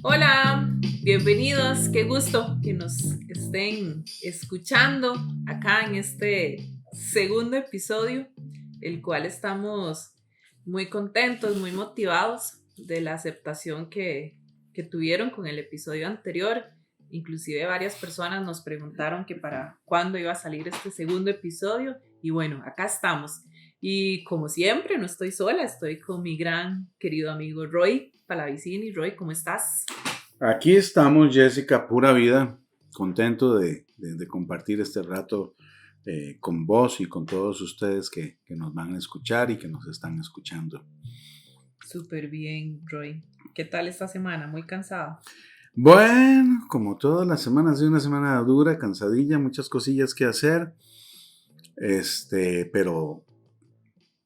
Hola, bienvenidos, qué gusto que nos estén escuchando acá en este segundo episodio, el cual estamos muy contentos, muy motivados de la aceptación que tuvieron con el episodio anterior. Inclusive varias personas nos preguntaron que para cuándo iba a salir este segundo episodio y bueno, acá estamos. Y como siempre, no estoy sola, estoy con mi gran querido amigo Roy Palavicini. Roy, ¿cómo estás? Aquí estamos, Jessica, pura vida, contento de compartir este rato con vos y con todos ustedes que nos van a escuchar y que nos están escuchando. Súper bien, Roy. ¿Qué tal esta semana? Muy cansado. Bueno, como todas las semanas, ha sido una semana dura, cansadilla, muchas cosillas que hacer, pero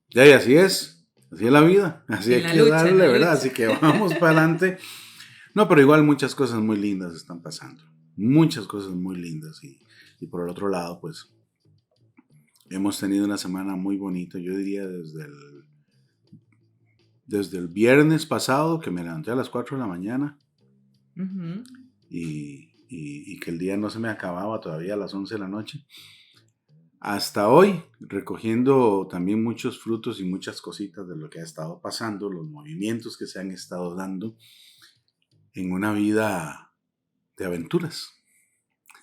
ya y así es la vida, así En hay la que lucha, en darle, la ¿verdad? lucha. Así que vamos para adelante. No, pero igual muchas cosas muy lindas están pasando, muchas cosas muy lindas y por el otro lado, pues hemos tenido una semana muy bonita, yo diría desde el viernes pasado, que me levanté a las 4 de la mañana Ujú. y que el día no se me acababa todavía a las 11 de la noche, hasta hoy, recogiendo también muchos frutos y muchas cositas de lo que ha estado pasando, los movimientos que se han estado dando en una vida de aventuras,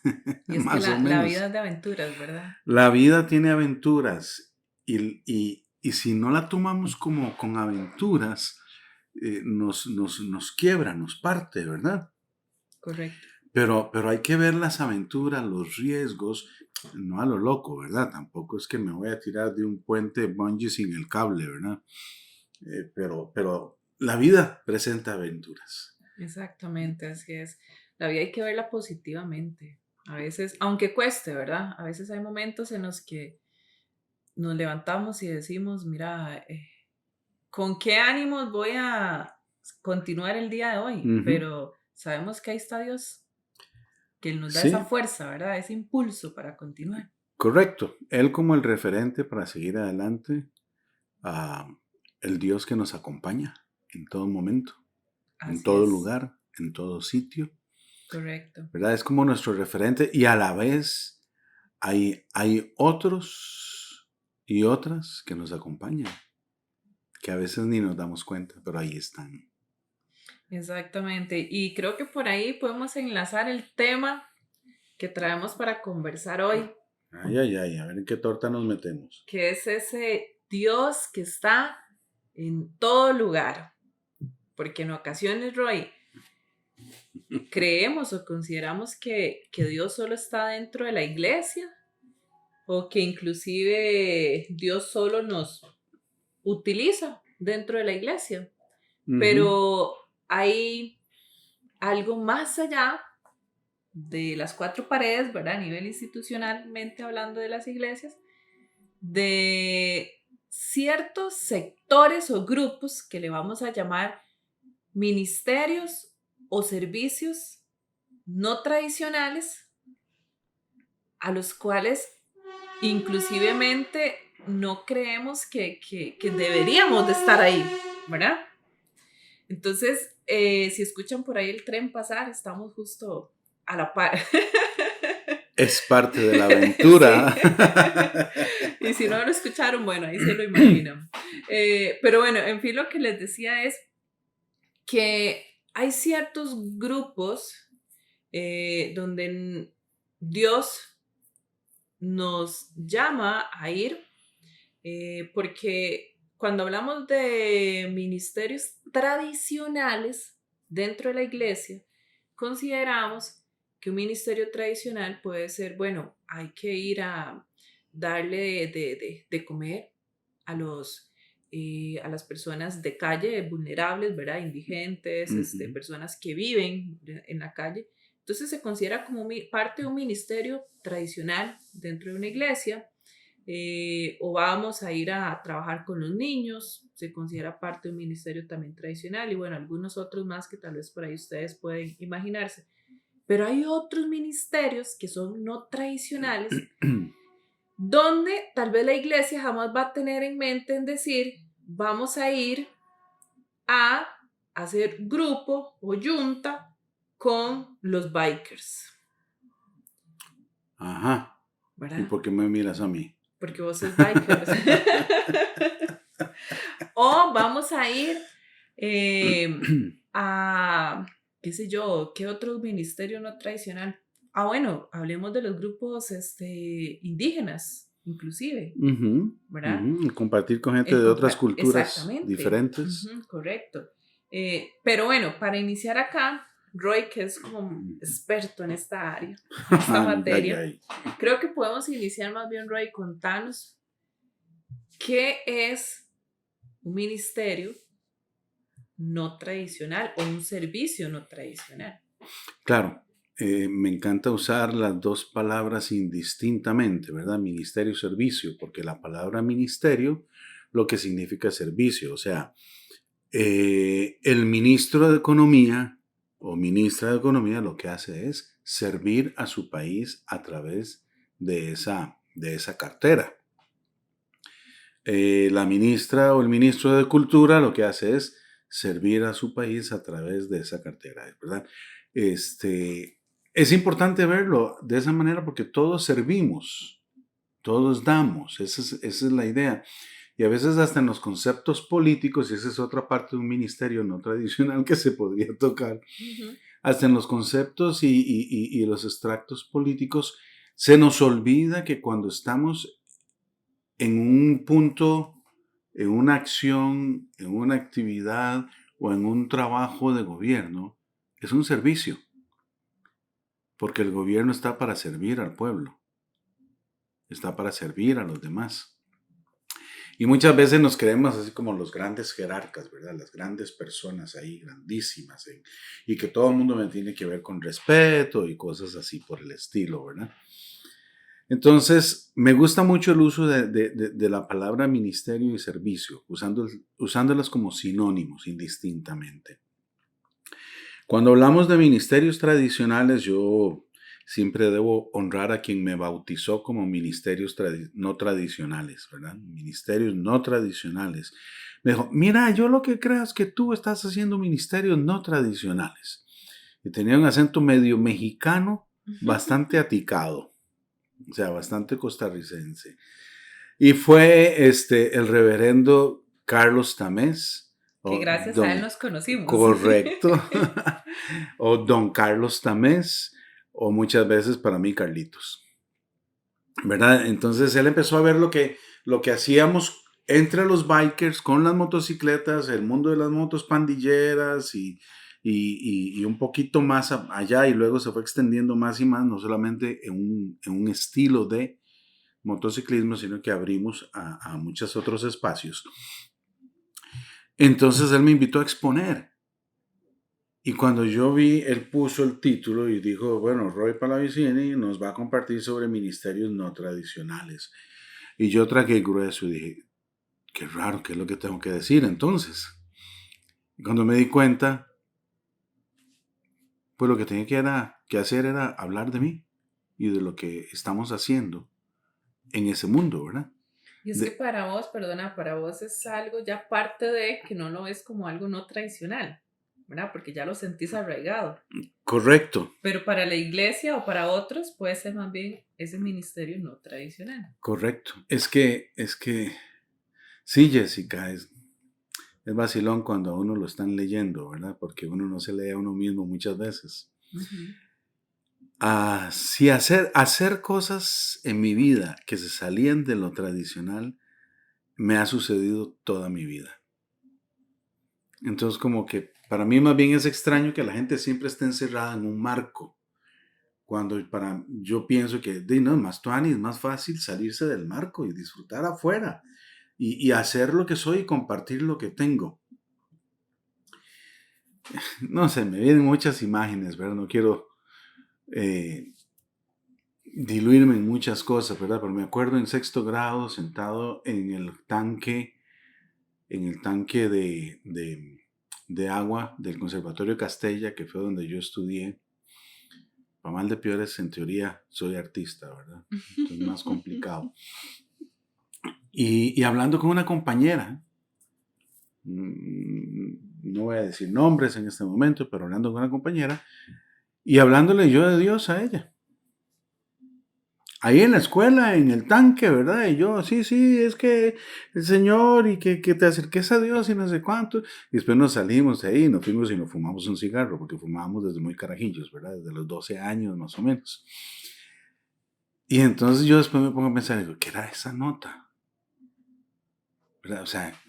Y es que más o la vida menos. es de aventuras, ¿verdad? La vida tiene aventuras y si no la tomamos como con aventuras, nos quiebra, nos parte, ¿verdad? Correcto. Pero hay que ver las aventuras, los riesgos, no a lo loco, ¿verdad? Tampoco es que me voy a tirar de un puente bungee sin el cable, ¿verdad? Pero la vida presenta aventuras. Exactamente, así es. La vida hay que verla positivamente. A veces, aunque cueste, ¿verdad? A veces hay momentos en los que nos levantamos y decimos, mira, ¿con qué ánimos voy a continuar el día de hoy? Ujú. Pero sabemos que ahí está Dios, que Él nos da esa Sí, fuerza, ¿verdad? Ese impulso para continuar. correcto. Él como el referente para seguir adelante, ah, el Dios que nos acompaña en todo momento, en Así todo es, lugar, en todo sitio, correcto. ¿verdad? Es como nuestro referente y a la vez hay otros y otras que nos acompañan, que a veces ni nos damos cuenta, pero ahí están. Exactamente. Y creo que por ahí podemos enlazar el tema que traemos para conversar hoy, Ay, ay, ay, a ver en qué torta nos metemos. que es ese Dios que está en todo lugar. Porque en ocasiones, Roy, creemos o consideramos que Dios solo está dentro de la iglesia o que inclusive Dios solo nos utiliza dentro de la iglesia. Ujú, Pero hay algo más allá de las cuatro paredes, ¿verdad? A nivel institucionalmente hablando de las iglesias, de ciertos sectores o grupos que le vamos a llamar ministerios o servicios no tradicionales a los cuales inclusivemente no creemos que deberíamos de estar ahí, ¿verdad? Entonces, si escuchan por ahí el tren pasar, estamos justo a la par. es parte de la aventura. Sí. Y si no lo escucharon, bueno, ahí se lo imaginan. Pero bueno, en fin, lo que les decía es que hay ciertos grupos donde Dios nos llama a ir porque cuando hablamos de ministerios tradicionales dentro de la iglesia, consideramos que un ministerio tradicional puede ser, bueno, hay que ir a darle de comer a a las personas de calle vulnerables, ¿verdad? Indigentes, Ujú, personas que viven en la calle. Entonces se considera como parte de un ministerio tradicional dentro de una iglesia. o vamos a ir a trabajar con los niños, se considera parte de un ministerio también tradicional, y bueno, algunos otros más que tal vez por ahí ustedes pueden imaginarse. Pero hay otros ministerios que son no tradicionales, donde tal vez la iglesia jamás va a tener en mente en decir, vamos a ir a hacer grupo o junta con los bikers, Ajá. ¿Y ¿verdad? por qué me miras a mí? Porque vos sos bikers. O vamos a ir a, qué sé yo, ¿qué otro ministerio no tradicional? Ah, bueno, hablemos de los grupos indígenas, inclusive, Ujú, ¿verdad? ujú. Compartir con gente de otras culturas Exactamente, diferentes. correcto. Pero bueno, para iniciar acá, Roy, que es como experto en esta área, en esta Ay, ay, materia, ay. creo que podemos iniciar más bien, Roy, contanos qué es un ministerio no tradicional o un servicio no tradicional. Claro, me encanta usar las dos palabras indistintamente, ¿verdad? Ministerio y servicio, porque la palabra ministerio lo que significa servicio, o sea, el ministro de Economía o ministra de Economía lo que hace es servir a su país a través de esa cartera. La ministra o el ministro de Cultura lo que hace es servir a su país a través de esa cartera, ¿verdad? Es importante verlo de esa manera porque todos servimos, todos damos, esa es la idea. Y a veces hasta en los conceptos políticos, y esa es otra parte de un ministerio no tradicional que se podría tocar, Uh-huh. hasta en los conceptos y los extractos políticos, se nos olvida que cuando estamos en un punto, en una acción, en una actividad o en un trabajo de gobierno, es un servicio, porque el gobierno está para servir al pueblo, está para servir a los demás. Y muchas veces nos creemos así como los grandes jerarcas, ¿verdad? Las grandes personas ahí, grandísimas, y que todo el mundo me tiene que ver con respeto y cosas así por el estilo, ¿verdad? Entonces, me gusta mucho el uso de la palabra ministerio y servicio, usándolas como sinónimos indistintamente. Cuando hablamos de ministerios tradicionales, yo siempre debo honrar a quien me bautizó como ministerios no tradicionales, ¿verdad? Ministerios no tradicionales. Me dijo, mira, yo lo que creo es que tú estás haciendo ministerios no tradicionales. Y tenía un acento medio mexicano, bastante aticado, o sea, bastante costarricense. Y fue el reverendo Carlos Tamés, Que o gracias a él don, nos conocimos. correcto, o don Carlos Tamés, o muchas veces para mí Carlitos, ¿verdad? Entonces él empezó a ver lo que hacíamos entre los bikers con las motocicletas, el mundo de las motos pandilleras y un poquito más allá, y luego se fue extendiendo más y más, no solamente en un estilo de motociclismo, sino que abrimos a muchos otros espacios. Entonces él me invitó a exponer. Y cuando yo vi, él puso el título y dijo, bueno, Roy Palavicini nos va a compartir sobre ministerios no tradicionales. Y yo tragué grueso y dije, qué raro, ¿qué es lo que tengo que decir entonces? Y cuando me di cuenta, pues lo que tenía que hacer era hablar de mí y de lo que estamos haciendo en ese mundo, ¿verdad? Y es que para vos, perdona, para vos es algo ya parte de que no lo ves como algo no tradicional, ¿verdad? Porque ya lo sentís arraigado. Correcto. Pero para la iglesia o para otros puede ser más bien ese ministerio no tradicional. Correcto. Es que, sí, Jessica, es vacilón cuando a uno lo están leyendo, ¿verdad? Porque uno no se lee a uno mismo muchas veces. Uh-huh. Si hacer cosas en mi vida que se salían de lo tradicional, me ha sucedido toda mi vida. Entonces, como que para mí más bien es extraño que la gente siempre esté encerrada en un marco. Cuando yo pienso que no, más tuani, es más fácil salirse del marco y disfrutar afuera y hacer lo que soy y compartir lo que tengo. No sé, me vienen muchas imágenes, ¿verdad? No quiero diluirme en muchas cosas, ¿verdad? Pero me acuerdo en sexto grado sentado en el tanque de agua del Conservatorio Castella, que fue donde yo estudié. Para mal de peores, en teoría soy artista, ¿verdad? Entonces más complicado. Y hablando con una compañera, no voy a decir nombres en este momento, pero hablando con una compañera, y hablándole yo de Dios a ella. Ahí en la escuela, en el tanque, ¿verdad? Y yo, sí, sí, es que el Señor y que te acerques a Dios y no sé cuánto. Y después nos salimos de ahí, nos fuimos y nos fumamos un cigarro, porque fumábamos desde muy carajillos, ¿verdad? Desde los 12 años más o menos. Y entonces yo después me pongo a pensar, digo, ¿qué era esa nota? ¿Verdad? O sea,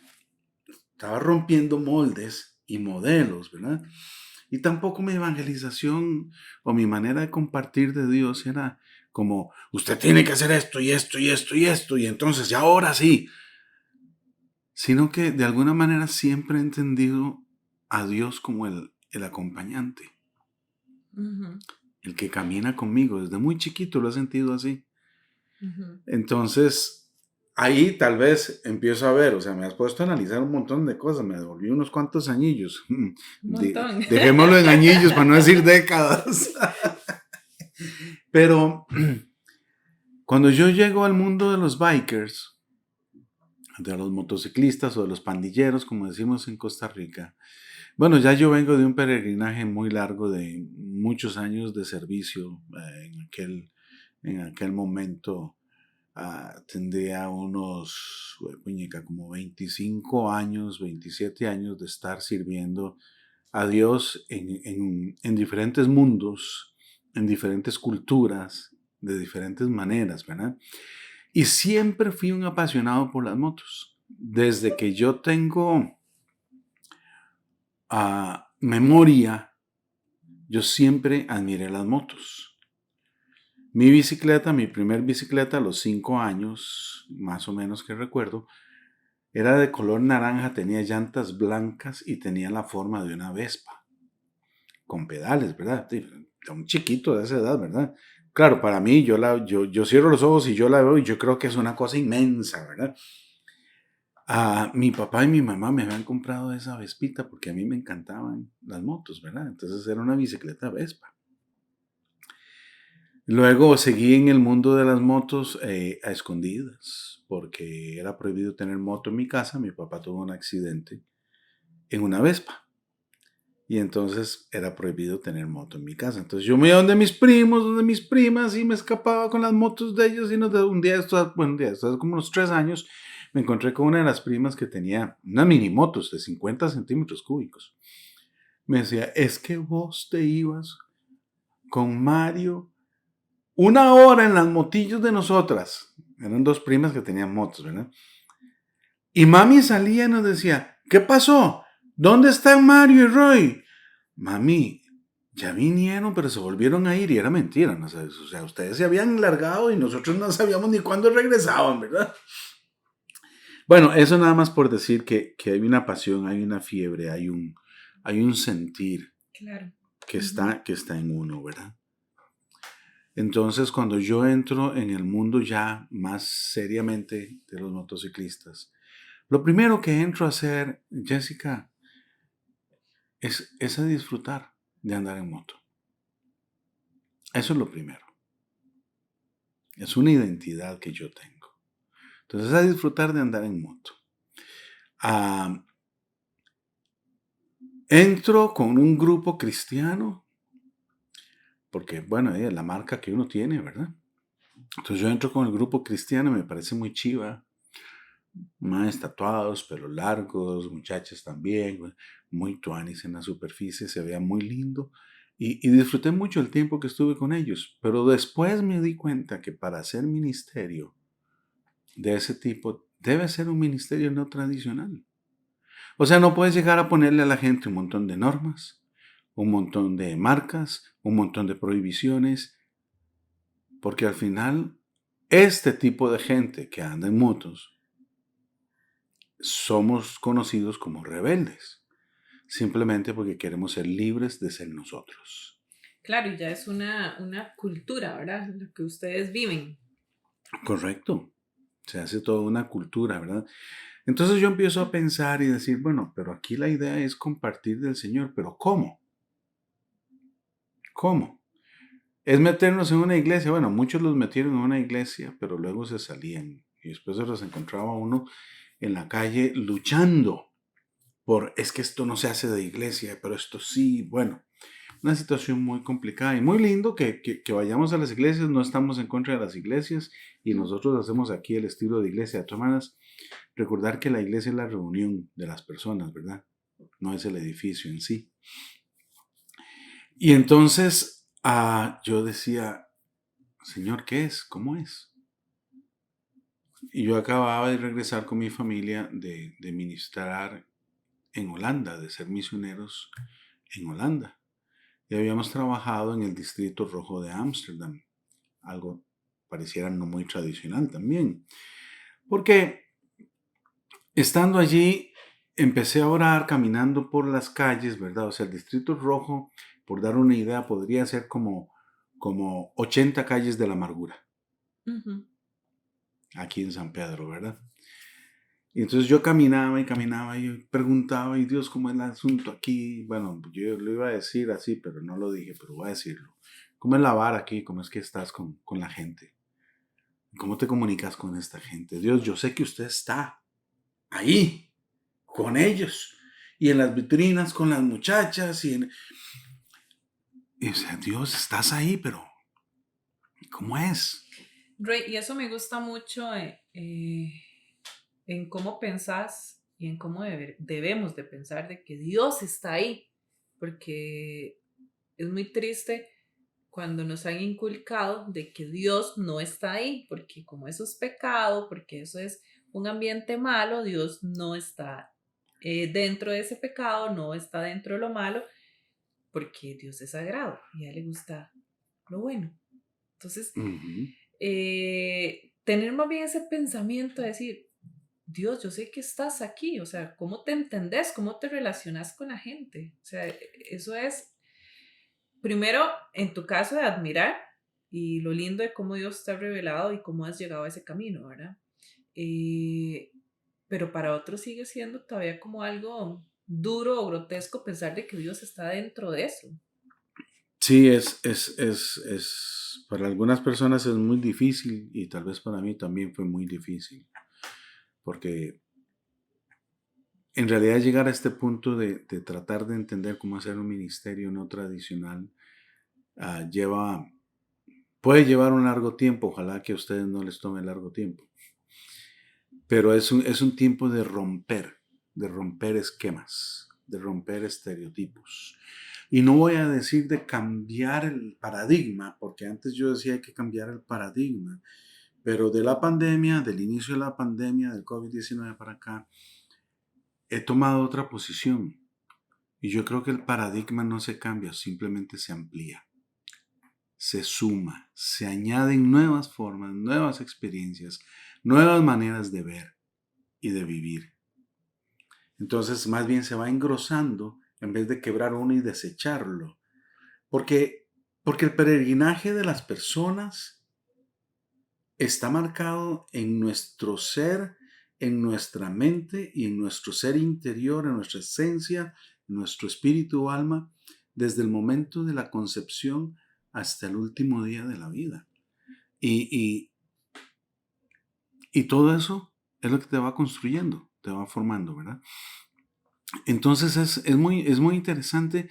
estaba rompiendo moldes y modelos, ¿verdad? Y tampoco mi evangelización o mi manera de compartir de Dios era como, usted tiene que hacer esto y esto y esto y esto, y entonces, y ahora sí. Sino que de alguna manera siempre he entendido a Dios como el acompañante, Ujú, el que camina conmigo. Desde muy chiquito lo he sentido así. ujú. Entonces, ahí tal vez empiezo a ver, o sea, me has puesto a analizar un montón de cosas, me devolví unos cuantos añillos. Un montón. Dejémoslo en añillos para no decir décadas. Pero cuando yo llego al mundo de los bikers, de los motociclistas o de los pandilleros, como decimos en Costa Rica, bueno, ya yo vengo de un peregrinaje muy largo de muchos años de servicio. En aquel momento tendría unos, puñica, como 25 años, 27 años de estar sirviendo a Dios en diferentes mundos, en diferentes culturas, de diferentes maneras, ¿verdad? Y siempre fui un apasionado por las motos. Desde que yo tengo memoria, yo siempre admiré las motos. Mi primer bicicleta a los 5 años, más o menos que recuerdo, era de color naranja, tenía llantas blancas y tenía la forma de una Vespa, con pedales, ¿verdad? Sí, un chiquito de esa edad, ¿verdad? Claro, para mí, yo cierro los ojos y yo la veo y yo creo que es una cosa inmensa, ¿verdad? Mi papá y mi mamá me habían comprado esa Vespita porque a mí me encantaban las motos, ¿verdad? Entonces era una bicicleta Vespa. Luego seguí en el mundo de las motos a escondidas, porque era prohibido tener moto en mi casa. Mi papá tuvo un accidente en una Vespa y entonces era prohibido tener moto en mi casa. Entonces yo me iba donde mis primos, donde mis primas y me escapaba con las motos de ellos y un día, bueno, un día, esto hace como unos 3 años, me encontré con una de las primas que tenía unas mini motos de 50 centímetros cúbicos. Me decía, es que vos te ibas con Mario 1 hora en las motillos de nosotras. Eran dos primas que tenían motos, ¿verdad? Y mami salía y nos decía, ¿qué pasó? ¿Dónde están Mario y Roy? Mami, ya vinieron, pero se volvieron a ir y era mentira, ¿no? O sea, ustedes se habían largado y nosotros no sabíamos ni cuándo regresaban, ¿verdad? Bueno, eso nada más por decir que hay una pasión, hay una fiebre, hay un sentir Claro. que está en uno, ¿verdad? Entonces, cuando yo entro en el mundo ya más seriamente de los motociclistas, lo primero que entro a hacer, Jessica, es a disfrutar de andar en moto. Eso es lo primero. Es una identidad que yo tengo. Entonces, a disfrutar de andar en moto. Ah, entro con un grupo cristiano, porque, bueno, es la marca que uno tiene, ¿verdad? Entonces, yo entro con el grupo cristiano, me parece muy chiva. Más tatuados, pelos largos, muchachas también, muy tuanis en la superficie, se veía muy lindo y disfruté mucho el tiempo que estuve con ellos, pero después me di cuenta que para hacer ministerio de ese tipo debe ser un ministerio no tradicional. O sea, no puedes llegar a ponerle a la gente un montón de normas, un montón de marcas, un montón de prohibiciones, porque al final este tipo de gente que anda en motos somos conocidos como rebeldes, simplemente porque queremos ser libres de ser nosotros. Claro, y ya es una cultura, ¿verdad? Lo que ustedes viven. Correcto. Se hace toda una cultura, ¿verdad? Entonces yo empiezo a pensar y decir, bueno, pero aquí la idea es compartir del Señor, pero ¿cómo? ¿Cómo? Es meternos en una iglesia. Bueno, muchos los metieron en una iglesia, pero luego se salían y después se los encontraba uno en la calle luchando por, es que esto no se hace de iglesia, pero esto sí, bueno, una situación muy complicada y muy lindo que vayamos a las iglesias, no estamos en contra de las iglesias y nosotros hacemos aquí el estilo de iglesia. De todas maneras, recordar que la iglesia es la reunión de las personas, ¿verdad? No es el edificio en sí. Y entonces yo decía, Señor, ¿qué es? ¿Cómo es? Y yo acababa de regresar con mi familia de ministrar en Holanda, de ser misioneros en Holanda. Y habíamos trabajado en el Distrito Rojo de Ámsterdam, algo pareciera no muy tradicional también. Porque estando allí, empecé a orar caminando por las calles, ¿verdad? O sea, el Distrito Rojo, por dar una idea, podría ser como 80 calles de la amargura, Ujú. aquí en San Pedro, ¿verdad? Y entonces yo caminaba y preguntaba, y Dios, ¿cómo es el asunto aquí? Bueno, yo lo iba a decir así, pero no lo dije, pero voy a decirlo. ¿Cómo es la vara aquí? ¿Cómo es que estás con la gente? ¿Cómo te comunicas con esta gente? Dios, yo sé que usted está ahí, con ellos, y en las vitrinas con las muchachas, y o sea, Dios, estás ahí, pero ¿cómo es? Rey, y eso me gusta mucho en cómo pensás y en cómo debemos de pensar de que Dios está ahí, porque es muy triste cuando nos han inculcado de que Dios no está ahí, porque como eso es pecado, porque eso es un ambiente malo, Dios no está dentro de ese pecado, no está dentro de lo malo, porque Dios es sagrado y a Él le gusta lo bueno. Entonces, Ujú. tener más bien ese pensamiento de decir, Dios, yo sé que estás aquí, o sea, ¿cómo te entendés? ¿Cómo te relacionas con la gente? O sea, eso es, primero, en tu caso, de admirar y lo lindo de cómo Dios te ha revelado y cómo has llegado a ese camino, ¿verdad? Eh, pero para otros sigue siendo todavía como algo duro o grotesco pensar de que Dios está dentro de eso. Sí, para algunas personas es muy difícil y tal vez para mí también fue muy difícil, porque en realidad llegar a este punto de tratar de entender cómo hacer un ministerio no tradicional lleva, puede llevar un largo tiempo, ojalá que a ustedes no les tome largo tiempo, pero es un tiempo de romper esquemas, de romper estereotipos. Y no voy a decir de cambiar el paradigma, porque antes yo decía hay que cambiar el paradigma, pero de la pandemia, del inicio de la pandemia, del COVID-19 para acá, he tomado otra posición. Y yo creo que el paradigma no se cambia, simplemente se amplía, se suma, se añaden nuevas formas, nuevas experiencias, nuevas maneras de ver y de vivir. Entonces, más bien se va engrosando en vez de quebrar uno y desecharlo. Porque, porque el peregrinaje de las personas está marcado en nuestro ser, en nuestra mente y en nuestro ser interior, en nuestra esencia, en nuestro espíritu o alma, desde el momento de la concepción hasta el último día de la vida. Y, y, y todo eso es lo que te va construyendo, te va formando, ¿verdad? Entonces es muy interesante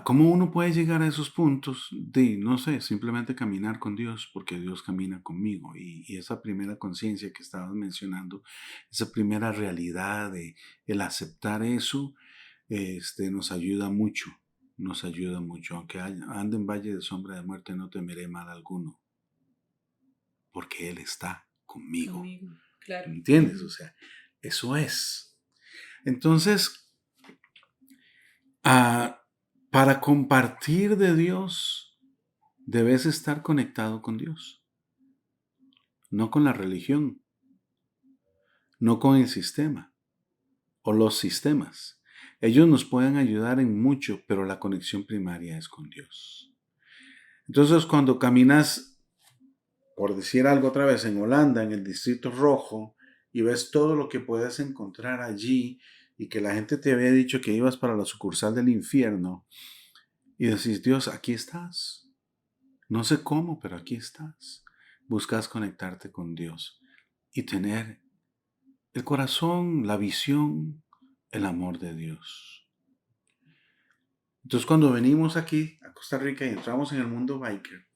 cómo uno puede llegar a esos puntos de, no sé, simplemente caminar con Dios, porque Dios camina conmigo. Y esa primera conciencia que estabas mencionando, esa primera realidad de el aceptar eso, nos ayuda mucho. Aunque ande en valle de sombra de muerte, no temeré mal alguno, porque Él está conmigo. Conmigo, claro. ¿Entiendes? O Ujú. sea, eso es. Entonces, ah, para compartir de Dios, debes estar conectado con Dios, no con la religión, no con el sistema o los sistemas. Ellos nos pueden ayudar en mucho, pero la conexión primaria es con Dios. Entonces, cuando caminas, por decir algo otra vez, en Holanda, en el Distrito Rojo, y ves todo lo que puedes encontrar allí, y que la gente te había dicho que ibas para la sucursal del infierno, y decís, Dios, aquí estás. No sé cómo, pero aquí estás. Buscas conectarte con Dios y tener el corazón, la visión, el amor de Dios. Entonces, cuando venimos aquí a Costa Rica y entramos en el mundo biker,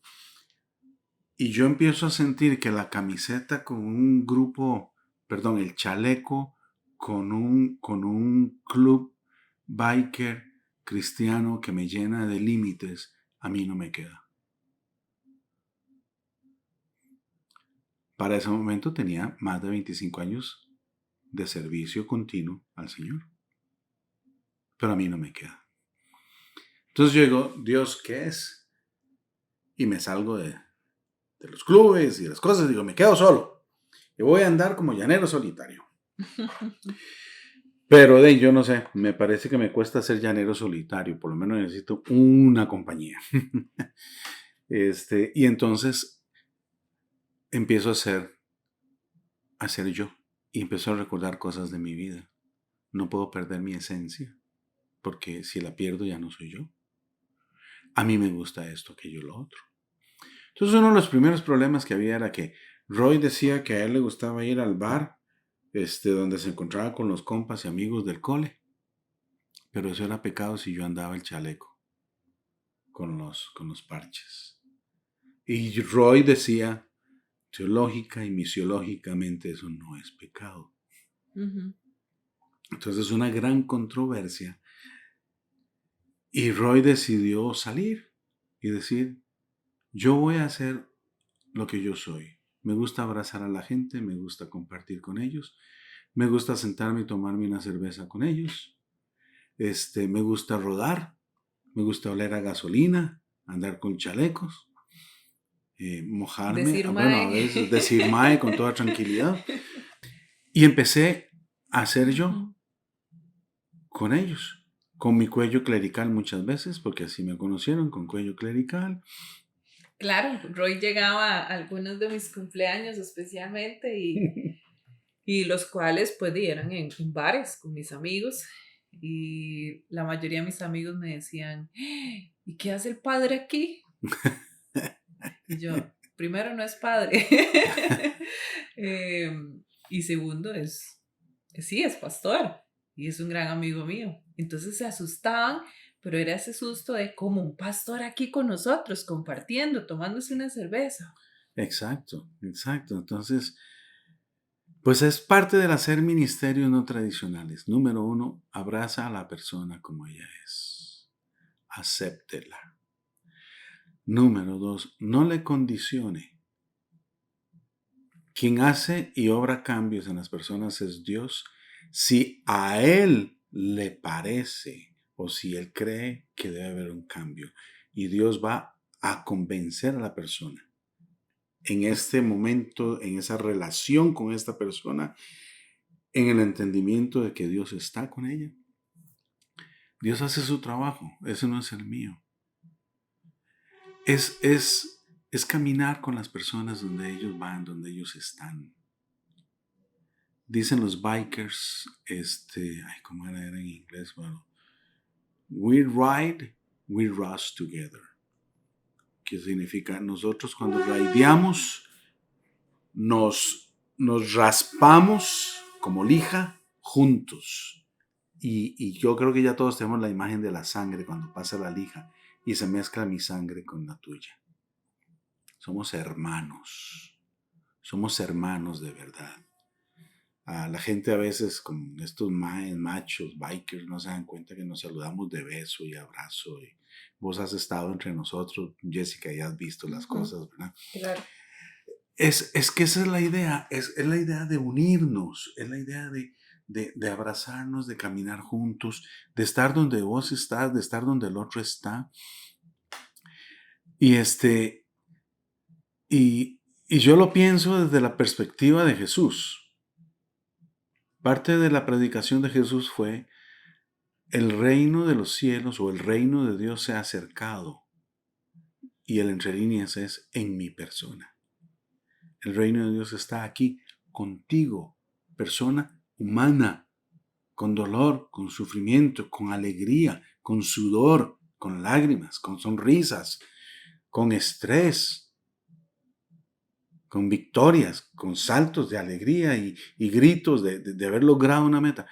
y yo empiezo a sentir que la camiseta con un grupo, perdón, el chaleco con un club biker cristiano que me llena de límites, a mí no me queda. Para ese momento tenía más de 25 años de servicio continuo al Señor, pero a mí no me queda. Entonces yo digo, Dios, ¿qué es? Y me salgo de los clubes y de las cosas, digo, me quedo solo. Y voy a andar como llanero solitario. Pero yo no sé, me parece que me cuesta ser llanero solitario, por lo menos necesito una compañía. Y entonces empiezo a ser yo, y empiezo a recordar cosas de mi vida. No puedo perder mi esencia, porque si la pierdo ya no soy yo. A mí me gusta esto, aquello, lo otro. Entonces uno de los primeros problemas que había era que Roy decía que a él le gustaba ir al bar, donde se encontraba con los compas y amigos del cole. Pero eso era pecado si yo andaba el chaleco con los parches. Y Roy decía, teológica y misiológicamente eso no es pecado. Ujú. Entonces es una gran controversia. Y Roy decidió salir y decir, yo voy a hacer lo que yo soy. Me gusta abrazar a la gente, me gusta compartir con ellos, me gusta sentarme y tomarme una cerveza con ellos. Me gusta rodar, me gusta oler a gasolina, andar con chalecos, mojarme, Decir bueno, a mae. veces decir mae con toda tranquilidad. Y empecé a ser yo Ujú. con ellos, con mi cuello clerical muchas veces, porque así me conocieron, con cuello clerical. Claro, Roy llegaba a algunos de mis cumpleaños especialmente y los cuales pues eran en bares con mis amigos y la mayoría de mis amigos me decían, ¿y qué hace el padre aquí? Y yo, primero no es padre y segundo sí, es pastor y es un gran amigo mío. Entonces se asustaban, pero era ese susto de como un pastor aquí con nosotros, compartiendo, tomándose una cerveza. Exacto, exacto. Entonces, pues es parte del hacer ministerios no tradicionales. Número 1, abraza a la persona como ella es. Acéptela. Número 2, no le condicione. Quien hace y obra cambios en las personas es Dios. Si a Él le parece o si Él cree que debe haber un cambio, y Dios va a convencer a la persona en este momento, en esa relación con esta persona, en el entendimiento de que Dios está con ella. Dios hace su trabajo, ese no es el mío. Es caminar con las personas donde ellos van, donde ellos están. Dicen los bikers, ¿cómo era en inglés? Bueno, we ride, we rush together. Que significa, nosotros cuando rideamos, nos raspamos como lija juntos. Y yo creo que ya todos tenemos la imagen de la sangre cuando pasa la lija y se mezcla mi sangre con la tuya. Somos hermanos de verdad. La gente a veces con estos machos, bikers, no se dan cuenta que nos saludamos de beso y abrazo. Y vos has estado entre nosotros, Jessica, y has visto las cosas, ¿verdad? Claro. Es que esa es la idea, es la idea de unirnos, es la idea de abrazarnos, de caminar juntos, de estar donde vos estás, de estar donde el otro está. Y y yo lo pienso desde la perspectiva de Jesús. Parte de la predicación de Jesús fue el reino de los cielos o el reino de Dios se ha acercado. Y el entre líneas es en mi persona. El reino de Dios está aquí contigo, persona humana, con dolor, con sufrimiento, con alegría, con sudor, con lágrimas, con sonrisas, con estrés, con victorias, con saltos de alegría y gritos de haber logrado una meta.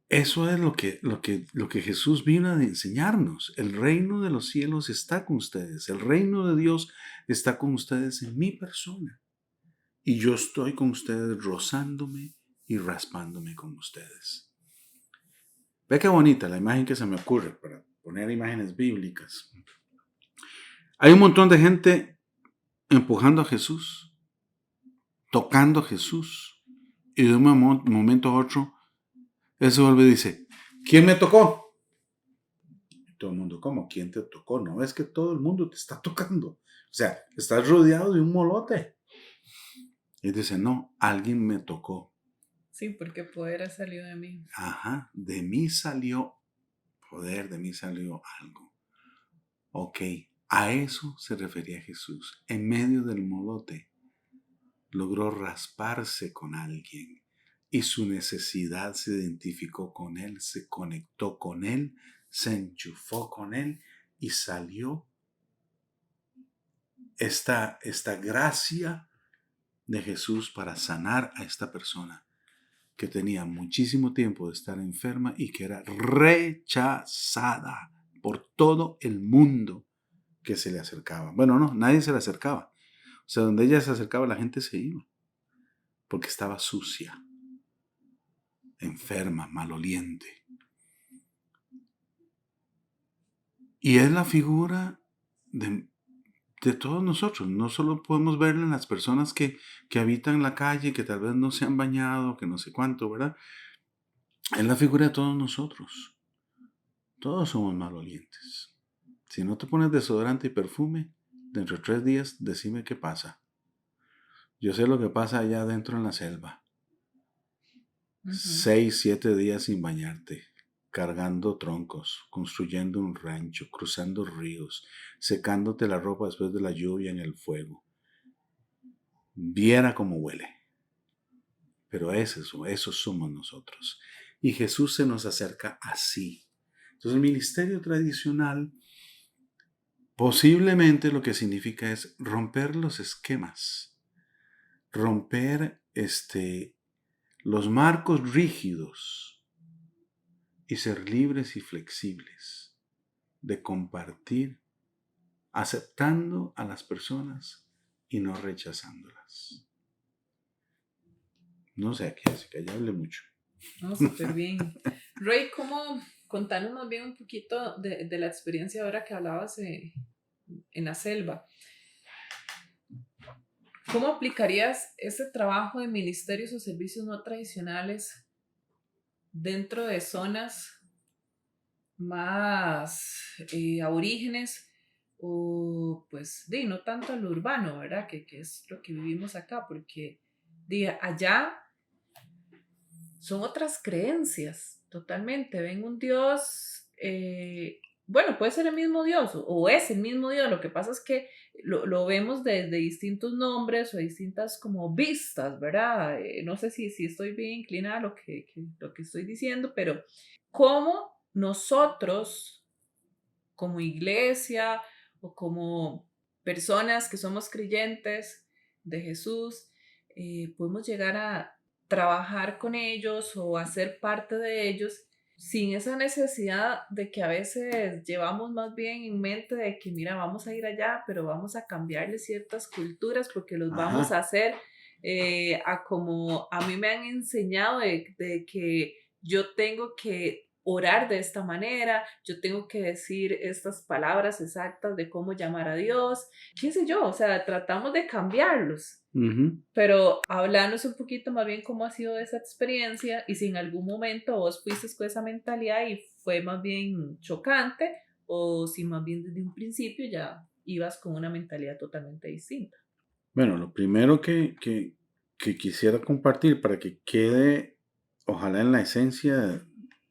Eso es lo que Jesús vino a enseñarnos. El reino de los cielos está con ustedes. El reino de Dios está con ustedes en mi persona. Y yo estoy con ustedes rozándome y raspándome con ustedes. Ve qué bonita la imagen que se me ocurre para poner imágenes bíblicas. Hay un montón de gente empujando a Jesús, tocando a Jesús. Y de un momento a otro, él se vuelve y dice, ¿quién me tocó? Todo el mundo, ¿cómo? ¿Quién te tocó? No, es que todo el mundo te está tocando. O sea, estás rodeado de un molote. Y dice, no, alguien me tocó. Sí, porque poder ha salido de mí. Ajá, de mí salió poder, de mí salió algo. Ok, a eso se refería Jesús. En medio del molote, logró rasparse con alguien. Y su necesidad se identificó con él, se conectó con él, se enchufó con él y salió esta gracia de Jesús para sanar a esta persona que tenía muchísimo tiempo de estar enferma y que era rechazada por todo el mundo que se le acercaba. Bueno, no, nadie se le acercaba. O sea, donde ella se acercaba, la gente se iba, porque estaba sucia, enferma, maloliente. Y es la figura de todos nosotros. No solo podemos verla en las personas que habitan la calle, que tal vez no se han bañado, que no sé cuánto, ¿verdad? Es la figura de todos nosotros. Todos somos malolientes. Si no te pones desodorante y perfume, dentro de 3 días, decime qué pasa. Yo sé lo que pasa allá adentro en la selva. 6, 7 días sin bañarte, cargando troncos, construyendo un rancho, cruzando ríos, secándote la ropa después de la lluvia en el fuego. Viera cómo huele. Pero esos somos nosotros. Y Jesús se nos acerca así. Entonces el ministerio tradicional posiblemente lo que significa es romper los esquemas, romper los marcos rígidos y ser libres y flexibles de compartir, aceptando a las personas y no rechazándolas. No sé, así que ya hablé mucho. No, súper bien. Ray, contanos más bien un poquito de la experiencia ahora que hablabas en la selva? ¿Cómo aplicarías ese trabajo de ministerios o servicios no tradicionales dentro de zonas más aborígenes o pues no tanto a lo urbano, ¿verdad? Que es lo que vivimos acá, porque allá son otras creencias totalmente. Ven un Dios, bueno, puede ser el mismo Dios o es el mismo Dios. Lo que pasa es que lo vemos desde distintos nombres o distintas como vistas, ¿verdad? No sé si estoy bien inclinada a lo que estoy diciendo, pero cómo nosotros como iglesia o como personas que somos creyentes de Jesús, podemos llegar a trabajar con ellos o hacer parte de ellos sin esa necesidad de que a veces llevamos más bien en mente de que, mira, vamos a ir allá, pero vamos a cambiarle ciertas culturas porque los vamos a hacer a como a mí me han enseñado de que yo tengo que orar de esta manera, yo tengo que decir estas palabras exactas de cómo llamar a Dios, qué sé yo, o sea, tratamos de cambiarlos. Pero háblanos un poquito más bien cómo ha sido esa experiencia y si en algún momento vos fuiste con esa mentalidad y fue más bien chocante o si más bien desde un principio ya ibas con una mentalidad totalmente distinta. Bueno, lo primero que quisiera compartir para que quede, ojalá en la esencia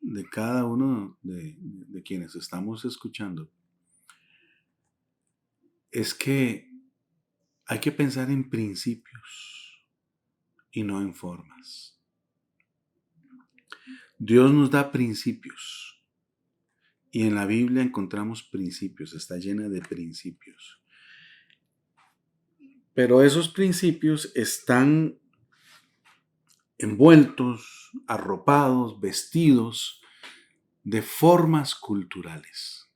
de cada uno de quienes estamos escuchando es que hay que pensar en principios y no en formas. Dios nos da principios y en la Biblia encontramos principios, está llena de principios. Pero esos principios están envueltos, arropados, vestidos de formas culturales.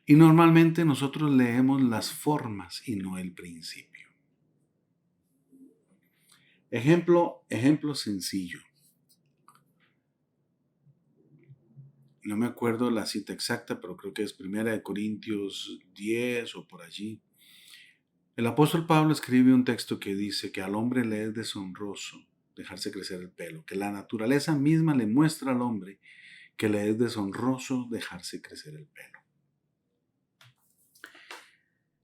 Y normalmente nosotros leemos las formas y no el principio. Ejemplo sencillo. No me acuerdo la cita exacta, pero creo que es 1 Corintios 10 o por allí. El apóstol Pablo escribe un texto que dice que al hombre le es deshonroso dejarse crecer el pelo, que la naturaleza misma le muestra al hombre que le es deshonroso dejarse crecer el pelo.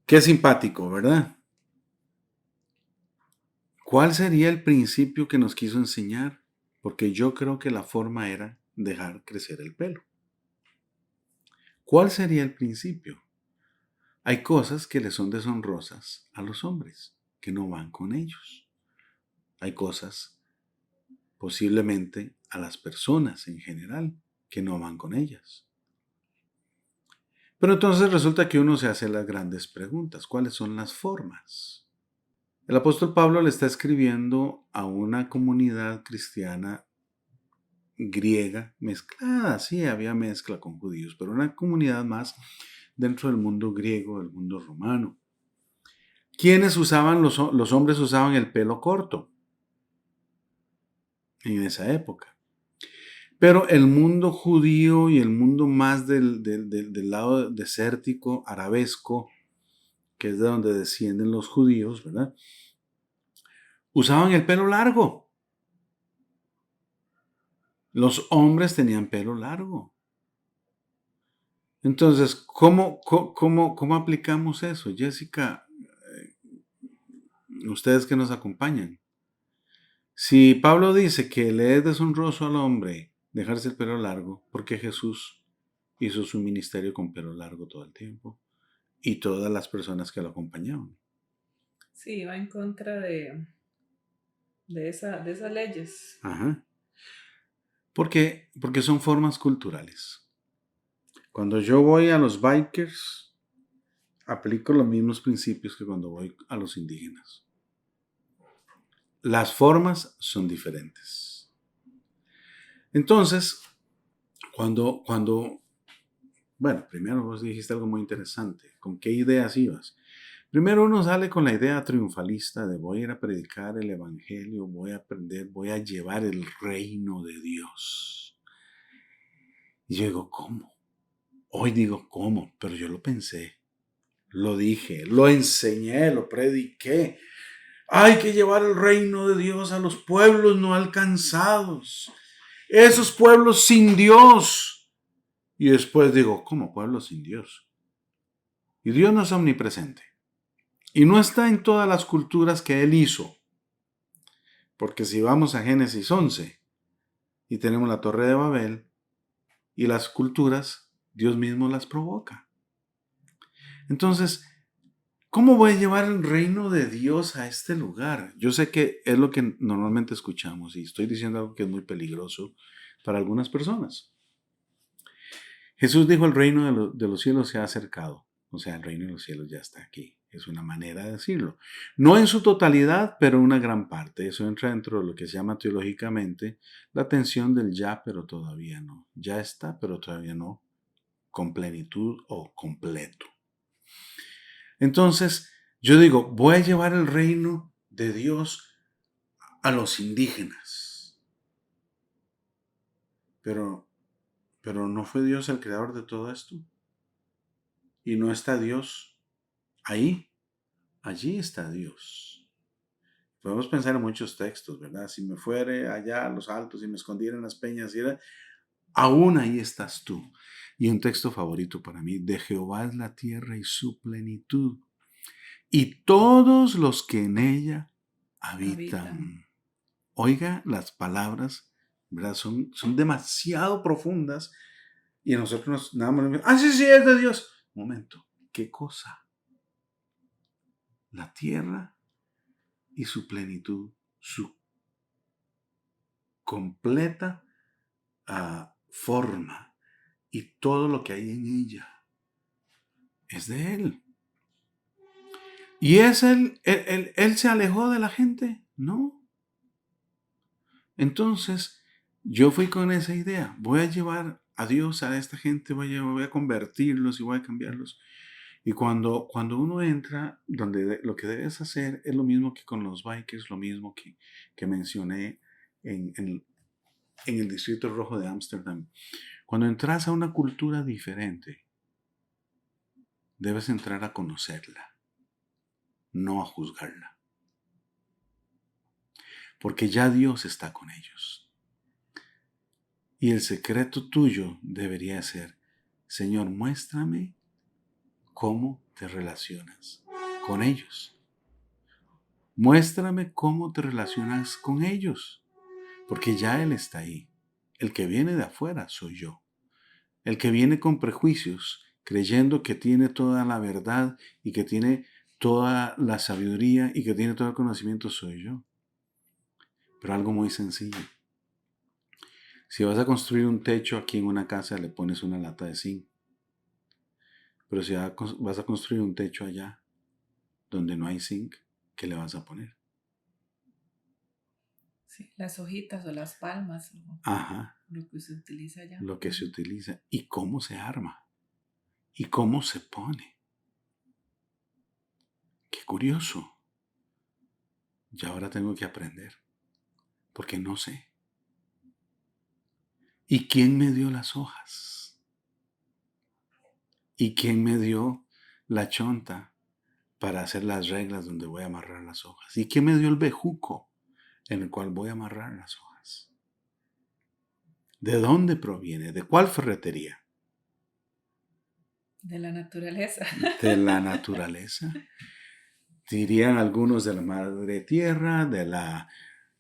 Qué simpático, ¿verdad? ¿Cuál sería el principio que nos quiso enseñar? Porque yo creo que la forma era dejar crecer el pelo. ¿Cuál sería el principio? Hay cosas que le son deshonrosas a los hombres, que no van con ellos. Hay cosas, posiblemente, a las personas en general, que no van con ellas. Pero entonces resulta que uno se hace las grandes preguntas. ¿Cuáles son las formas? El apóstol Pablo le está escribiendo a una comunidad cristiana griega mezclada. Sí, había mezcla con judíos, pero una comunidad más dentro del mundo griego, del mundo romano. ¿Quiénes usaban, los hombres usaban el pelo corto en esa época? Pero el mundo judío y el mundo más del lado desértico, arabesco, que es de donde descienden los judíos, ¿verdad? Usaban el pelo largo. Los hombres tenían pelo largo. Entonces, ¿cómo aplicamos eso? Jessica, ustedes que nos acompañan. Si Pablo dice que le es deshonroso al hombre dejarse el pelo largo, ¿por qué Jesús hizo su ministerio con pelo largo todo el tiempo? Y todas las personas que lo acompañaban. Sí, va en contra de esas leyes. Ajá. Porque son formas culturales. Cuando yo voy a los bikers, aplico los mismos principios que cuando voy a los indígenas. Las formas son diferentes. Entonces, bueno, primero vos dijiste algo muy interesante. ¿Con qué ideas ibas? Primero uno sale con la idea triunfalista de voy a ir a predicar el evangelio, voy a aprender, voy a llevar el reino de Dios. Y yo digo, ¿cómo? Hoy digo, ¿cómo? Pero yo lo pensé, lo dije, lo enseñé, lo prediqué. Hay que llevar el reino de Dios a los pueblos no alcanzados. Esos pueblos sin Dios. Y después digo, ¿cómo pueblos sin Dios? Y Dios no es omnipresente. Y no está en todas las culturas que Él hizo. Porque si vamos a Génesis 11 y tenemos la Torre de Babel y las culturas, Dios mismo las provoca. Entonces, ¿cómo voy a llevar el reino de Dios a este lugar? Yo sé que es lo que normalmente escuchamos y estoy diciendo algo que es muy peligroso para algunas personas. Jesús dijo, el reino de los cielos se ha acercado. O sea, el reino de los cielos ya está aquí. Es una manera de decirlo. No en su totalidad, pero una gran parte. Eso entra dentro de lo que se llama teológicamente la tensión del ya, pero todavía no. Ya está, pero todavía no. Con plenitud o completo. Entonces, yo digo, voy a llevar el reino de Dios a los indígenas. Pero no fue Dios el creador de todo esto. Y no está Dios ahí. Allí está Dios. Podemos pensar en muchos textos, ¿verdad? Si me fuere allá a los altos y me escondiera en las peñas, aún ahí estás tú. Y un texto favorito para mí, de Jehová es la tierra y su plenitud, y todos los que en ella habitan. Oiga las palabras ¿verdad? Son demasiado profundas y a nosotros nada más nos dicen, sí, sí, es de Dios. Un momento, ¿qué cosa? La tierra y su plenitud, su completa forma y todo lo que hay en ella es de Él. ¿Y es él se alejó de la gente? No. Entonces, yo fui con esa idea. Voy a llevar a Dios a esta gente, voy a convertirlos y voy a cambiarlos. Y cuando uno entra, lo que debes hacer es lo mismo que con los bikers, lo mismo que mencioné en el Distrito Rojo de Ámsterdam. Cuando entras a una cultura diferente, debes entrar a conocerla, no a juzgarla. Porque ya Dios está con ellos. Y el secreto tuyo debería ser, Señor, muéstrame cómo te relacionas con ellos. Muéstrame cómo te relacionas con ellos. Porque ya Él está ahí. El que viene de afuera soy yo. El que viene con prejuicios, creyendo que tiene toda la verdad y que tiene toda la sabiduría y que tiene todo el conocimiento soy yo. Pero algo muy sencillo. Si vas a construir un techo aquí en una casa, le pones una lata de zinc. Pero si vas a construir un techo allá, donde no hay zinc, ¿qué le vas a poner? Sí, las hojitas o las palmas. Ajá. Lo que se utiliza allá. Lo que se utiliza. ¿Y cómo se arma? ¿Y cómo se pone? Qué curioso. Y ahora tengo que aprender. Porque no sé. ¿Y quién me dio las hojas? ¿Y quién me dio la chonta para hacer las reglas donde voy a amarrar las hojas? ¿Y quién me dio el bejuco en el cual voy a amarrar las hojas? ¿De dónde proviene? ¿De cuál ferretería? De la naturaleza. De la naturaleza. Dirían algunos de la madre tierra, de la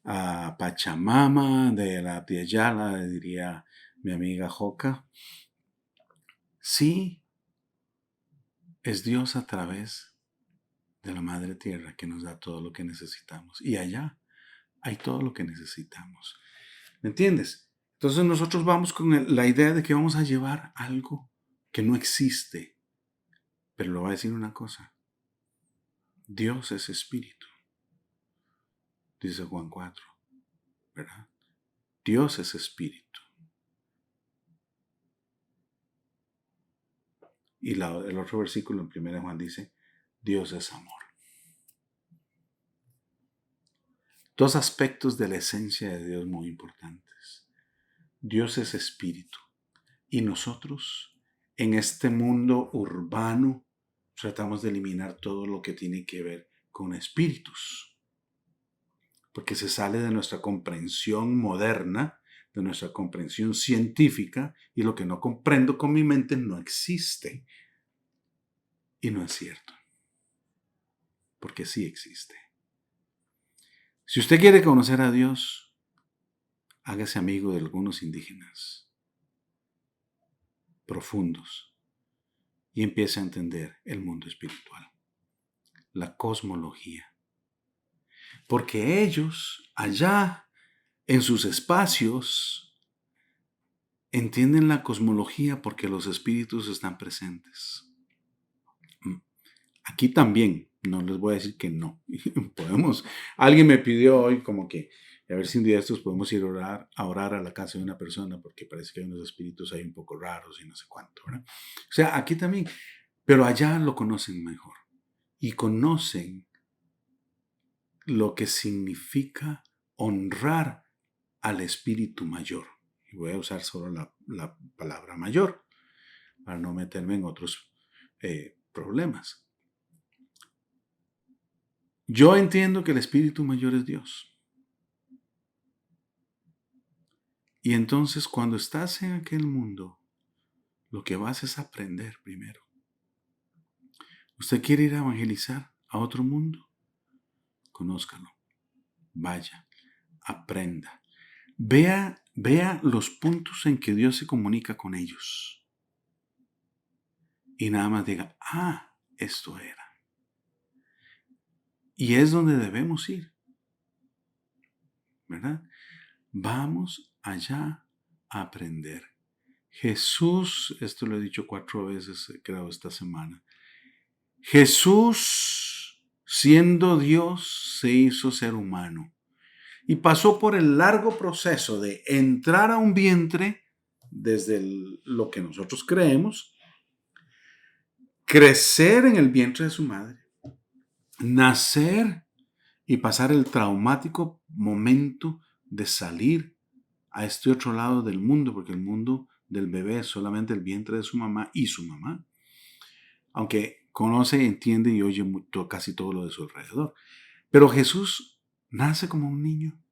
Pachamama, de la Piayala, diría mi amiga Joca. Sí, es Dios a través de la madre tierra que nos da todo lo que necesitamos. Y allá hay todo lo que necesitamos. ¿Me entiendes? Entonces nosotros vamos con la idea de que vamos a llevar algo que no existe. Pero le voy a decir una cosa. Dios es espíritu. Dice Juan 4, ¿verdad? Dios es espíritu. Y el otro versículo en 1 Juan dice, Dios es amor. Dos aspectos de la esencia de Dios muy importantes. Dios es espíritu. Y nosotros, en este mundo urbano, tratamos de eliminar todo lo que tiene que ver con espíritus. Porque se sale de nuestra comprensión moderna, de nuestra comprensión científica, y lo que no comprendo con mi mente no existe. Y no es cierto. Porque sí existe. Si usted quiere conocer a Dios, hágase amigo de algunos indígenas profundos y empiece a entender el mundo espiritual, la cosmología. Porque ellos, allá, en sus espacios, entienden la cosmología porque los espíritus están presentes. Aquí también, no les voy a decir que no. Alguien me pidió hoy como que, a ver si un día de estos podemos ir a orar a la casa de una persona porque parece que hay unos espíritus ahí un poco raros y no sé cuánto, ¿verdad? O sea, aquí también, pero allá lo conocen mejor y conocen lo que significa honrar al espíritu mayor. Y voy a usar solo la palabra mayor para no meterme en otros problemas. Yo entiendo que el espíritu mayor es Dios. Y entonces cuando estás en aquel mundo, lo que vas es aprender primero. ¿Usted quiere ir a evangelizar a otro mundo? Conózcalo. Vaya, aprenda. Vea vea los puntos en que Dios se comunica con ellos. Y nada más diga, esto era. Y es donde debemos ir, ¿verdad? Vamos allá a aprender. Jesús, esto lo he dicho 4 veces, creo, esta semana. Jesús, siendo Dios, se hizo ser humano y pasó por el largo proceso de entrar a un vientre desde lo que nosotros creemos, crecer en el vientre de su madre, nacer y pasar el traumático momento de salir a este otro lado del mundo, porque el mundo del bebé es solamente el vientre de su mamá y su mamá, aunque conoce, entiende y oye casi todo lo de su alrededor. Pero Jesús nace como un niño,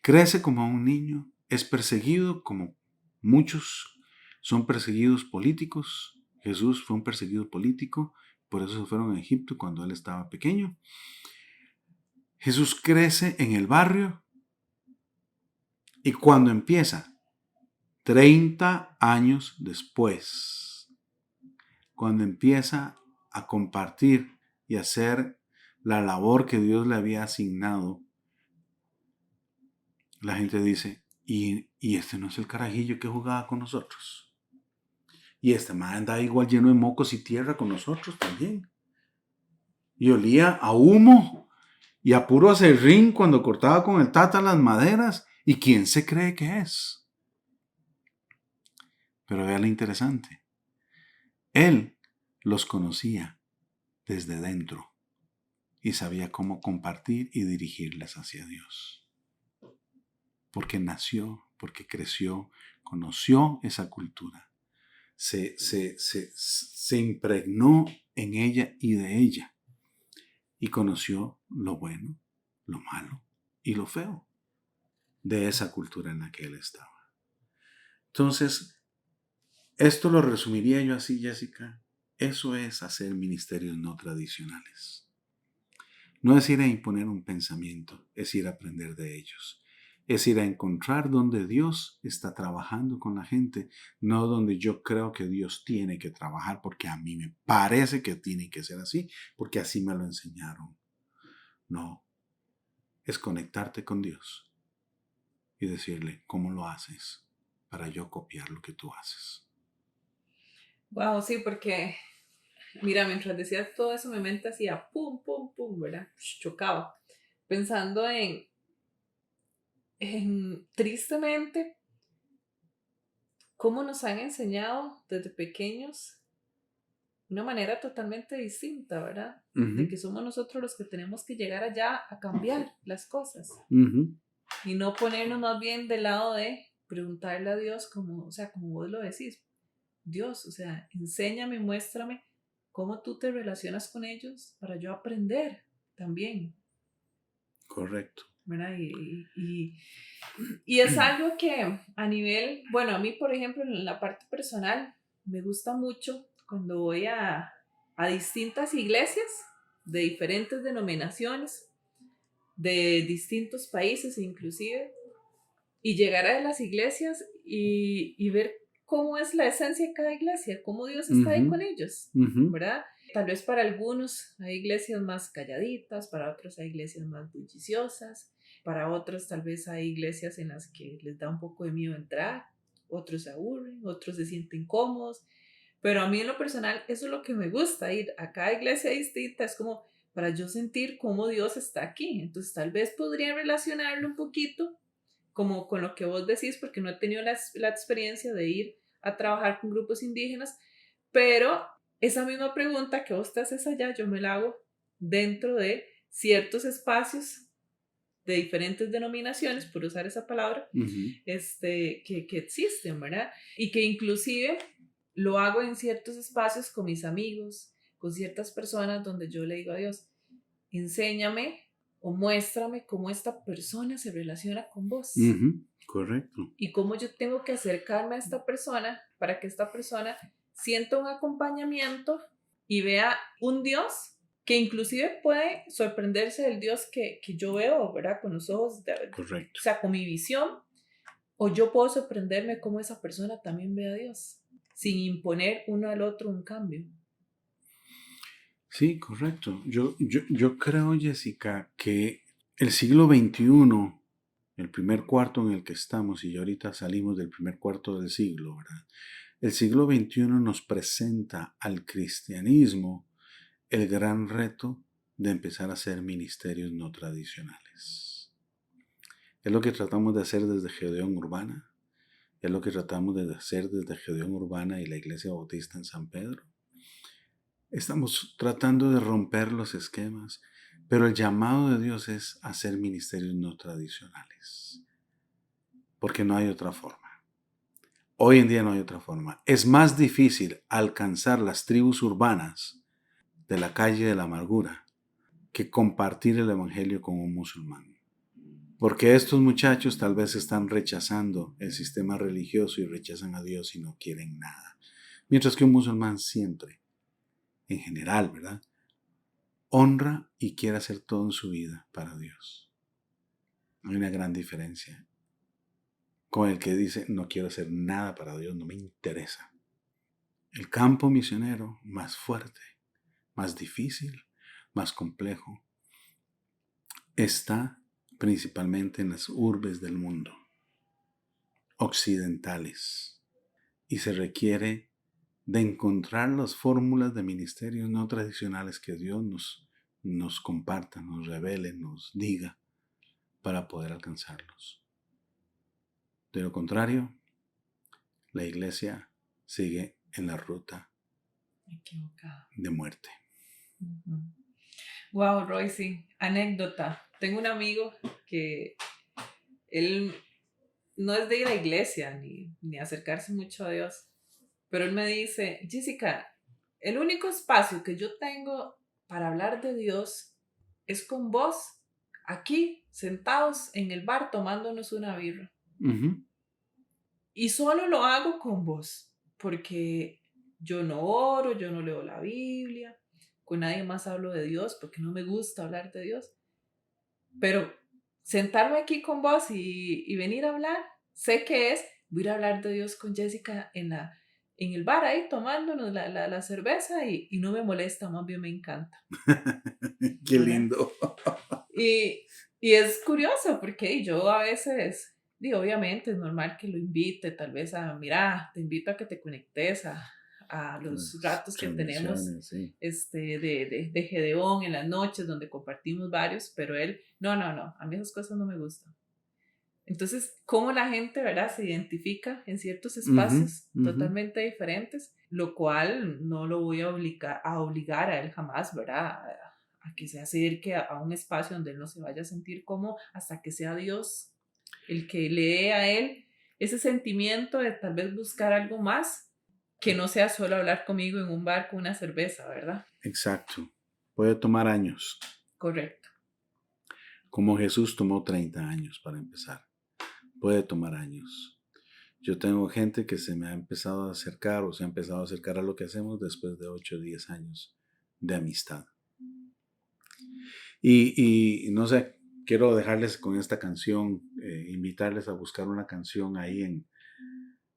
crece como un niño, es perseguido como muchos son perseguidos políticos. Jesús fue un perseguido político, por eso se fueron a Egipto cuando él estaba pequeño. Jesús crece en el barrio y cuando empieza, 30 años después, cuando empieza a compartir y hacer la labor que Dios le había asignado, la gente dice, y este no es el carajillo que jugaba con nosotros. Y este man andaba igual lleno de mocos y tierra con nosotros también. Y olía a humo y a puro acerrín cuando cortaba con el tata las maderas. ¿Y quién se cree que es? Pero vea lo interesante. Él los conocía desde dentro y sabía cómo compartir y dirigirles hacia Dios. Porque nació, porque creció, conoció esa cultura. Se impregnó en ella y de ella. Y conoció lo bueno, lo malo y lo feo de esa cultura en la que él estaba. Entonces, esto lo resumiría yo así, Jessica. Eso es hacer ministerios no tradicionales. No es ir a imponer un pensamiento, es ir a aprender de ellos. Es ir a encontrar donde Dios está trabajando con la gente, no donde yo creo que Dios tiene que trabajar porque a mí me parece que tiene que ser así, porque así me lo enseñaron. No, es conectarte con Dios y decirle, ¿cómo lo haces para yo copiar lo que tú haces? Wow, sí, porque, mira, mientras decías todo eso, mi mente hacía pum, pum, pum, ¿verdad? Chocaba. Pensando tristemente, cómo nos han enseñado desde pequeños de una manera totalmente distinta, ¿verdad? De que somos nosotros los que tenemos que llegar allá a cambiar las cosas. Y no ponernos más bien del lado de preguntarle a Dios como, o sea, como vos lo decís, Dios, o sea, enséñame, muéstrame cómo tú te relacionas con ellos para yo aprender también. Correcto. ¿Verdad? Y es algo que a nivel, bueno, a mí, por ejemplo, en la parte personal, me gusta mucho cuando voy a distintas iglesias de diferentes denominaciones, de distintos países inclusive, y llegar a las iglesias y ver cómo es la esencia de cada iglesia, cómo Dios está ahí con ellos, ¿verdad? Tal vez para algunos hay iglesias más calladitas, para otros hay iglesias más bulliciosas, para otros tal vez hay iglesias en las que les da un poco de miedo entrar, otros se aburren, otros se sienten cómodos, pero a mí en lo personal eso es lo que me gusta, ir a cada iglesia distinta, es como para yo sentir cómo Dios está aquí. Entonces tal vez podría relacionarlo un poquito como con lo que vos decís, porque no he tenido la experiencia de ir a trabajar con grupos indígenas, pero esa misma pregunta que vos te haces allá, yo me la hago dentro de ciertos espacios de diferentes denominaciones, por usar esa palabra, que existen, ¿verdad? Y que inclusive lo hago en ciertos espacios con mis amigos, con ciertas personas donde yo le digo a Dios, enséñame o muéstrame cómo esta persona se relaciona con vos. Correcto. Y cómo yo tengo que acercarme a esta persona para que esta persona sienta un acompañamiento y vea un Dios que inclusive puede sorprenderse del Dios que yo veo, ¿verdad? Con los ojos, Correcto. o sea, con mi visión, O yo puedo sorprenderme cómo esa persona también ve a Dios, sin imponer uno al otro un cambio. Sí, correcto. Yo creo, Jessica, que el siglo XXI, el primer cuarto en el que estamos, y ya ahorita salimos del primer cuarto del siglo, ¿verdad? El siglo XXI nos presenta al cristianismo el gran reto de empezar a hacer ministerios no tradicionales. Es lo que tratamos de hacer desde Gedeón Urbana, es lo que tratamos de hacer desde Gedeón Urbana y la Iglesia Bautista en San Pedro. Estamos tratando de romper los esquemas, pero el llamado de Dios es hacer ministerios no tradicionales, porque no hay otra forma. Hoy en día no hay otra forma. Es más difícil alcanzar las tribus urbanas de la calle de la amargura que compartir el evangelio con un musulmán. Porque estos muchachos tal vez están rechazando el sistema religioso y rechazan a Dios y no quieren nada. Mientras que un musulmán siempre, en general, ¿verdad?, honra y quiere hacer todo en su vida para Dios. Hay una gran diferencia con el que dice, no quiero hacer nada para Dios, no me interesa. El campo misionero más fuerte, más difícil, más complejo, está principalmente en las urbes del mundo, occidentales, y se requiere de encontrar las fórmulas de ministerios no tradicionales que Dios nos comparta, nos revele, nos diga para poder alcanzarlos. De lo contrario, la iglesia sigue en la ruta Equivocada. de muerte. Wow, Roy, sí. Anécdota. Tengo un amigo que él no es de ir a la iglesia ni acercarse mucho a Dios, pero él me dice, Jessica, el único espacio que yo tengo para hablar de Dios es con vos, aquí, sentados en el bar tomándonos una birra. Uh-huh. Y solo lo hago con vos, porque yo no oro, yo no leo la Biblia, con nadie más hablo de Dios, porque no me gusta hablar de Dios. Pero sentarme aquí con vos y venir a hablar, sé que voy a ir a hablar de Dios con Jessica en el bar ahí tomándonos la cerveza y no me molesta, más bien me encanta. Qué ¿Verdad? lindo. Y es curioso porque yo a veces, digo, obviamente es normal que lo invite, tal vez mira, te invito a que te conectes a los Las ratos que tenemos transmisiones, sí. de Gedeón en las noches donde compartimos varios, pero él, no, a mí esas cosas no me gustan. Entonces, cómo la gente, ¿verdad?, se identifica en ciertos Uh-huh, espacios uh-huh. totalmente diferentes, lo cual no lo voy a obligar a él jamás, ¿verdad?, a que se acerque a un espacio donde él no se vaya a sentir cómodo hasta que sea Dios el que le dé a él ese sentimiento de tal vez buscar algo más que no sea solo hablar conmigo en un bar con una cerveza, ¿verdad? Exacto. Puede tomar años. Correcto. Como Jesús tomó 30 años para empezar. Puede tomar años. Yo tengo gente que se me ha empezado a acercar o se ha empezado a acercar a lo que hacemos después de 8 o 10 años de amistad. Y no sé, quiero dejarles con esta canción, invitarles a buscar una canción ahí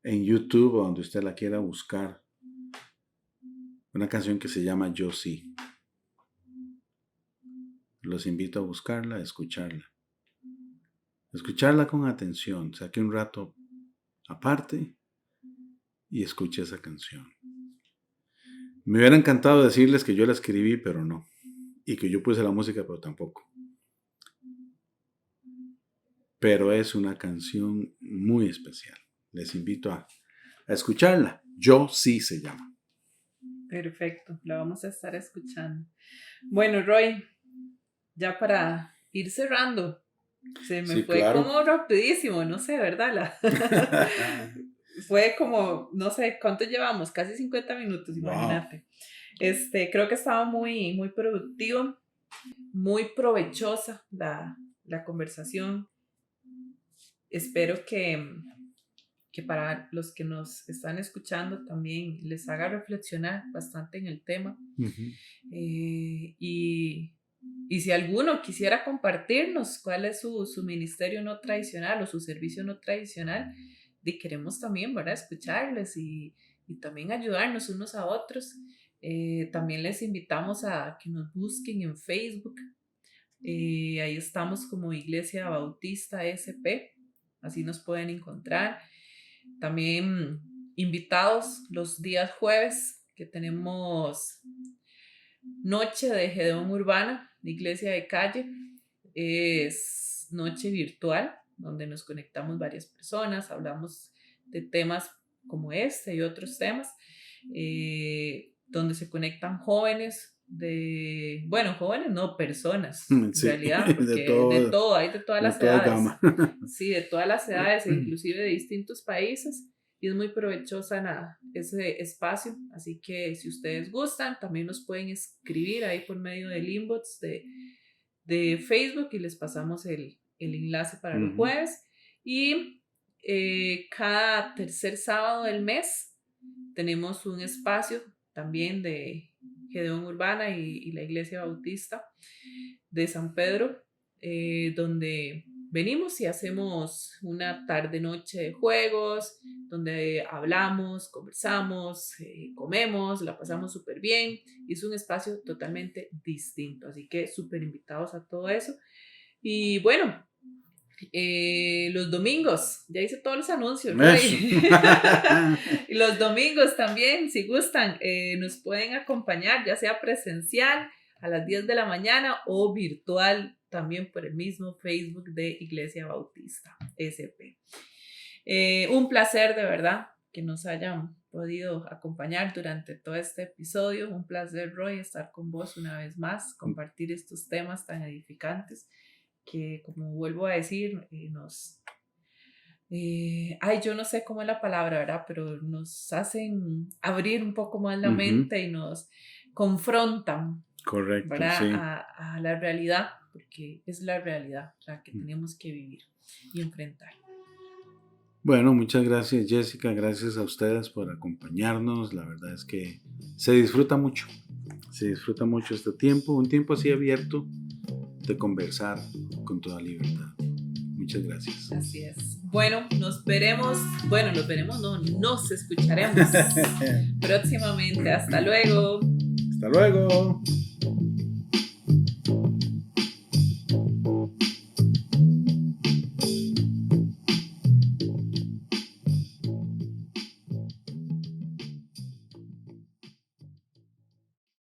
en YouTube o donde usted la quiera buscar. Una canción que se llama Yo Sí. Los invito a buscarla, a escucharla. Escucharla con atención. Saque un rato aparte y escuche esa canción. Me hubiera encantado decirles que yo la escribí, pero no. Y que yo puse la música, pero tampoco. Pero es una canción muy especial. Les invito a escucharla. Yo Sí se llama. Perfecto, la vamos a estar escuchando. Bueno, Roy, ya para ir cerrando, se me Sí, fue claro. como rapidísimo, no sé, ¿verdad? Fue como, no sé, ¿cuánto llevamos? Casi 50 minutos, Wow. imagínate. Creo que estaba muy productivo, muy provechosa la conversación. Espero que para los que nos están escuchando también les haga reflexionar bastante en el tema. Uh-huh. Y Y si alguno quisiera compartirnos cuál es su ministerio no tradicional o su servicio no tradicional, queremos también, ¿verdad? Escucharles y también ayudarnos unos a otros. También les invitamos a que nos busquen en Facebook. Ahí estamos como Iglesia Bautista SP, así nos pueden encontrar. También invitados los días jueves que tenemos noche de Gedeón Urbana, de Iglesia de Calle. Es noche virtual donde nos conectamos varias personas, hablamos de temas como este y otros temas, donde se conectan jóvenes jóvenes no, personas, Sí, en realidad, porque de todo, hay de todas las edades. Gama. Sí, de todas las edades, e inclusive de distintos países, y es muy provechosa ese espacio, así que si ustedes gustan, también nos pueden escribir ahí por medio del inbox de Facebook y les pasamos el enlace para los jueves. Y cada tercer sábado del mes tenemos un espacio también de Gedeón Urbana y la Iglesia Bautista de San Pedro, donde venimos y hacemos una tarde-noche de juegos, donde hablamos, conversamos, comemos, la pasamos súper bien. Y es un espacio totalmente distinto, así que súper invitados a todo eso. Y bueno, los domingos, ya hice todos los anuncios, y los domingos también, si gustan, nos pueden acompañar, ya sea presencial a las 10 de la mañana o virtual también por el mismo Facebook de Iglesia Bautista SP. Un placer de verdad que nos hayan podido acompañar durante todo este episodio. Un placer, Roy, estar con vos una vez más, compartir estos temas tan edificantes que, como vuelvo a decir, yo no sé cómo es la palabra, ¿verdad? Pero nos hacen abrir un poco más la mente y nos confrontan. Correcto, ¿verdad? Sí. A la realidad, porque es la realidad la que tenemos que vivir y enfrentar. Bueno, muchas gracias, Jessica, gracias a ustedes por acompañarnos. La verdad es que se disfruta mucho este tiempo, un tiempo así abierto de conversar con toda libertad. Muchas gracias. Así es. Bueno, nos escucharemos próximamente. Hasta luego. Hasta luego.